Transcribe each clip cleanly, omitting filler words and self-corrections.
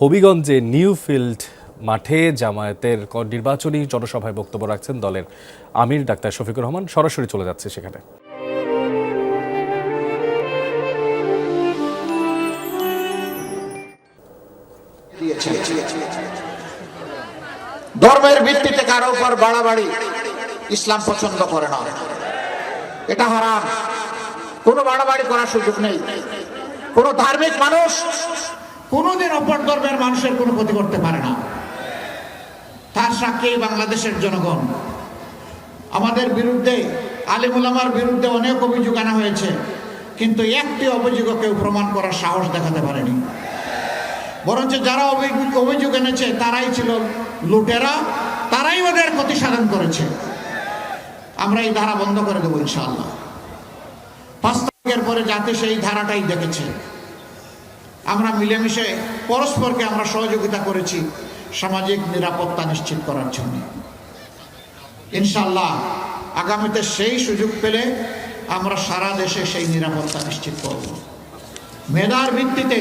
হবিগঞ্জে new field মাঠে জামায়াতের নির্বাচনী জনসভায় বক্তব্য রাখছেন দলের আমির ডাক্তার শফিকুর রহমান। সরাসরি চলে যাচ্ছে সেখানে। ধর্মের ভিত্তিতে কারো উপর বাড়াবাড়ি ইসলাম পছন্দ করে না, এটা হারাম। কোনো বাড়াবাড়ি করার সুযোগ নেই। কোনো ধার্মিক মানুষ কোনোদিন অপর ধর্মের মানুষের কোনো ক্ষতি করতে পারে না। তার সাক্ষী বাংলাদেশের জনগণ। আমাদের বিরুদ্ধে, আলেম ওলামার বিরুদ্ধে অনেক অভিযোগ আনা হয়েছে, কিন্তু একটি অভিযোগও কেউ প্রমাণ করার সাহস দেখাতে পারেনি। বরঞ্চ যারা অভিযোগ এনেছে তারাই ছিল লুটেরা, তারাই ওদের ক্ষতি সাধন করেছে। আমরা এই ধারা বন্ধ করে দেবো ইনশাআল্লাহ। 5 তারিখের পরে যাতে সেই ধারাটাই দেখেছে। আমরা মিলেমিশে পরস্পরকে আমরা সহযোগিতা করেছি সামাজিক নিরাপত্তা নিশ্চিত করার জন্য। ইনশাআল্লাহ আগামীতে সেই সুযোগ পেলে আমরা সারা দেশে সেই নিরাপত্তা নিশ্চিত করব। মেধার ভিত্তিতে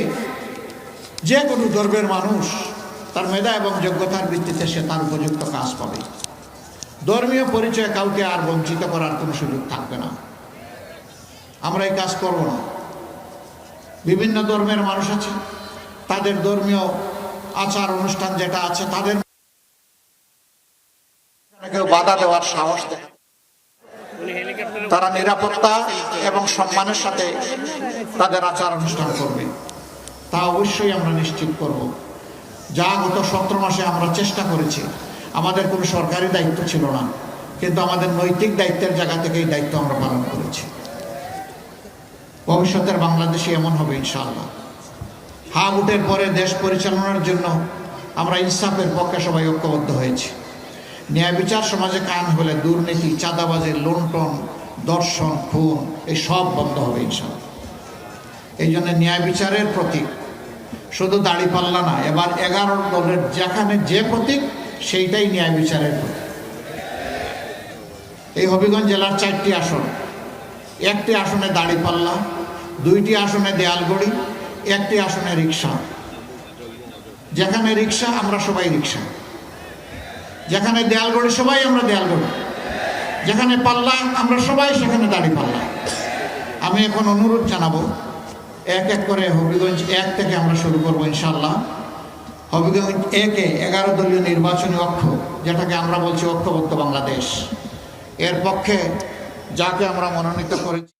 যে কোনো ধর্মের মানুষ তার মেধা এবং যোগ্যতার ভিত্তিতে সে তার উপযুক্ত কাজ পাবে। ধর্মীয় পরিচয় কাউকে আর বঞ্চিত করার কোনো সুযোগ থাকবে না। আমরা এই কাজ করব না। বিভিন্ন ধর্মের মানুষ আছে, তাদের ধর্মীয় আচার অনুষ্ঠান যেটা আছে তাদের কেউ বাধা দেওয়ার সাহস দেয়। তারা নিরাপত্তা এবং সম্মানের সাথে তাদের আচার অনুষ্ঠান করবে, তা অবশ্যই আমরা নিশ্চিত করব। যা গত 17 মাসে আমরা চেষ্টা করেছি, আমাদের কোনো সরকারি দায়িত্ব ছিল না, কিন্তু আমাদের নৈতিক দায়িত্বের জায়গা থেকে এই দায়িত্ব আমরা পালন করেছি। ভবিষ্যতের বাংলাদেশে এমন হবে ইনশাআল্লাহ। হা ভোটের পরে দেশ পরিচালনার জন্য আমরা ইনসাফের পক্ষে সবাই ঐক্যবদ্ধ হয়েছি। ন্যায় বিচার সমাজে কায়েম হলে দুর্নীতি, চাঁদাবাজি, লুণ্ঠন, দর্শন, খুন এই সব বন্ধ হবে ইনশাআল্লাহ। এই জন্য ন্যায় বিচারের প্রতীক শুধু দাড়িপাল্লা না, এবার 11 দলের যেখানে যে প্রতীক সেইটাই ন্যায় বিচারের প্রতীক। এই হবিগঞ্জ জেলার 4টি আসন, 1টি আসনে দাড়িপাল্লা, 2টি আসনে দেয়ালগড়ি, 1টি আসনে রিক্সা। যেখানে রিক্সা আমরা সবাই রিক্সা, যেখানে দেয়ালগড়ি সবাই আমরা দেয়ালগড়ি, যেখানে পাল্লা আমরা সবাই সেখানে দাড়িপাল্লা। আমি এখন অনুরোধ জানাবো, এক এক করে হবিগঞ্জ 1 থেকে আমরা শুরু করবো ইনশাআল্লাহ। হবিগঞ্জ 1-এ 11 দলীয় নির্বাচনী অক্ষ, যেটাকে আমরা বলছি ঐক্যবদ্ধ বাংলাদেশ, এর পক্ষে যাকে আমরা মনোনীত করেছি